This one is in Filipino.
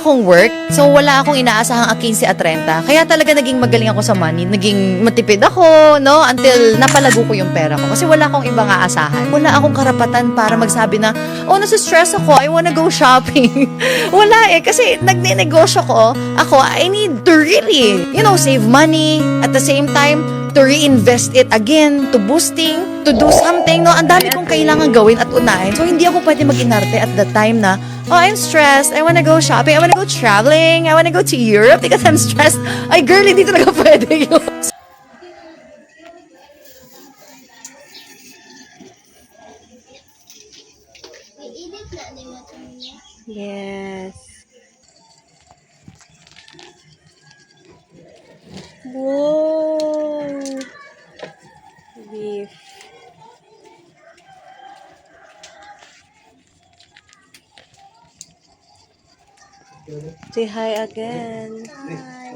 akong work, so wala akong inaasahang 15 at 30. Kaya talaga naging magaling ako sa money. Naging matipid ako, no? Until napalago ko yung pera ko. Kasi wala akong ibang aasahan. Wala akong karapatan para magsabi na, oh, nasa-stress ako, I wanna go shopping. Wala eh. Kasi nagne-negosyo ko, I need to really, save money. At the same time, to reinvest it again, to boosting, to do something, no? Ang dami kong kailangan gawin at unahin. So, hindi ako pwede mag-inarte at the time na, oh, I'm stressed, I wanna go shopping, I wanna go traveling, I wanna go to Europe because I'm stressed. Ay, girl, hindi talaga pwede yun. Yes. Whoa. Beef. Say hi again. Hi.